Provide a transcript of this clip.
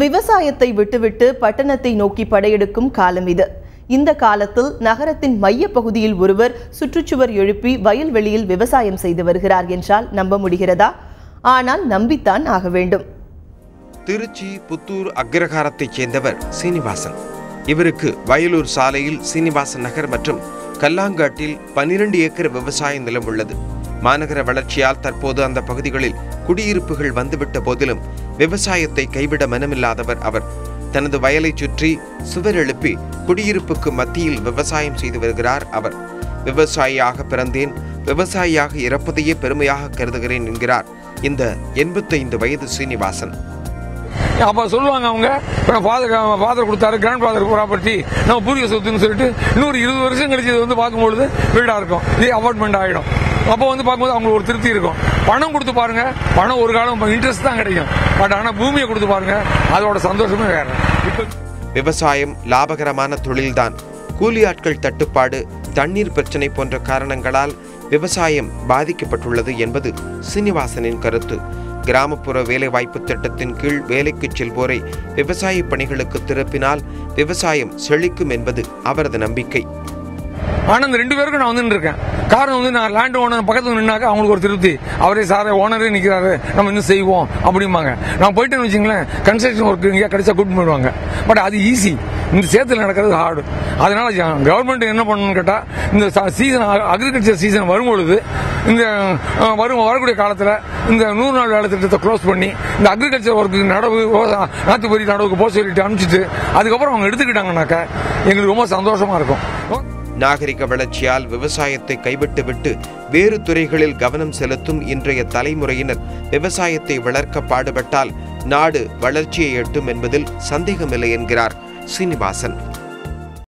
விவசாயத்தை விட்டுவிட்டு பட்டணத்தை நோக்கி படையெடுக்கும் காலம் இது. இந்த காலத்தில் நகரத்தின் மைய பகுதியில் ஒருவர் சுற்றுச்சுவர் எழுப்பி வயல்வெளியில் விவசாயம் செய்து வருகிறார் என்றால் நம்ப முடிகிறதா? ஆனால் நம்பித்தான் ஆக வேண்டும். திருச்சி புத்தூர் அக்ரஹாரத்தைச் சேர்ந்தவர் சீனிவாசன். இவருக்கு வயலூர் சாலையில் சீனிவாசன் நகர் மற்றும் கல்லாங்காட்டில் 12 ஏக்கர் விவசாய நிலம் உள்ளது. மாநகர வளர்ச்சியால் தற்போது அந்த பகுதிகளில் குடியிருப்புகள் வந்துவிட்ட போதிலும் விவசாயத்தை கைவிட மனமில்லாதவர் அவர். தனது வயலை சுற்றி சுவர் எழுப்பி குடியிருப்புக்கு மத்தியில் விவசாயம் செய்து வருகிறார் அவர். விவசாயியாக பிறந்தேன், விவசாயியாக இறப்பதையே பெருமையாக கருதுகிறேன் என்கிறார் இந்த 85 வயது சீனிவாசன். அப்போ சொல்லுவாங்க அவங்க ஃபாதர் கொடுத்தாரு கிராண்ட் ஃபாதர் ப்ராப்பர்ட்டி நம்ம பூர்வீக சொத்துன்னு சொல்லிட்டு இன்னொரு 20 வருஷம் கழிச்சு வந்து பார்க்கும்பொழுது வீடாக இருக்கும், இதே அபார்ட்மெண்ட் ஆகிடும். அப்போ வந்து பார்க்கும்போது அவங்களுக்கு ஒரு திருப்தி இருக்கும். பணம் கொடுத்து பாருங்க, பணம் ஒரு காலம் இன்ட்ரெஸ்ட் தான் கிடைக்கும். பட் ஆனால் பூமியை கொடுத்து பாருங்க, அதோட சந்தோஷமே வேற. விவசாயம் லாபகரமான தொழில்தான். கூலி ஆட்கள் தட்டுப்பாடு, தண்ணீர் பிரச்சனை போன்ற காரணங்களால் விவசாயம் பாதிக்கப்பட்டுள்ளது என்பது சீனிவாசனின் கருத்து. கிராமப்புற வேலைவாய்ப்பு திட்டத்தின் கீழ் வேலைக்கு செல்வோரை விவசாய பணிகளுக்கு திருப்பினால் விவசாயம் செழிக்கும் என்பது அவரது நம்பிக்கை. ஆனால் இந்த 2 பேருக்கும் நான் வந்து இருக்கேன். காரணம் வந்து நான் லேண்ட் ஓனர் பக்கத்தில் நின்னாக்க அவங்களுக்கு ஒரு திருப்தி. அவரே சாரே ஓனரே நிற்கிறாரு, நம்ம இன்னும் செய்வோம் அப்படிம்பாங்க. நான் போயிட்டேன்னு வச்சுங்களேன், கன்ஸ்ட்ரக்ஷன் ஒர்க் இங்கே கிடைச்சா கூட்டிட்டு போயிடுவாங்க. பட் அது ஈஸி, இந்த சேத்துல நடக்கிறது ஹார்டு. அதனால கவர்மெண்ட் என்ன பண்ணணும்னு கேட்டால், இந்த சீசன் அக்ரிகல்ச்சர் சீசன் வரும்பொழுது இந்த வரக்கூடிய காலத்தில் இந்த 100 நாள் வேலை திட்டத்தை க்ளோஸ் பண்ணி இந்த அக்ரிகல்ச்சர் ஒர்க்கு நடவு நாத்துப்பறி நடவுக்கு போக சொல்லிட்டு அனுப்பிச்சிட்டு அதுக்கப்புறம் அவங்க எடுத்துக்கிட்டாங்கன்னாக்கா எங்களுக்கு ரொம்ப சந்தோஷமா இருக்கும். நாகரிக வளர்ச்சியால் விவசாயத்தை கைவிட்டுவிட்டு வேறு துறைகளில் கவனம் செலுத்தும் இன்றைய தலைமுறையினர் விவசாயத்தை வளர்க்க பாடுபட்டால் நாடு வளர்ச்சியை எட்டும் என்பதில் சந்தேகமில்லை என்கிறார் சீனிவாசன்.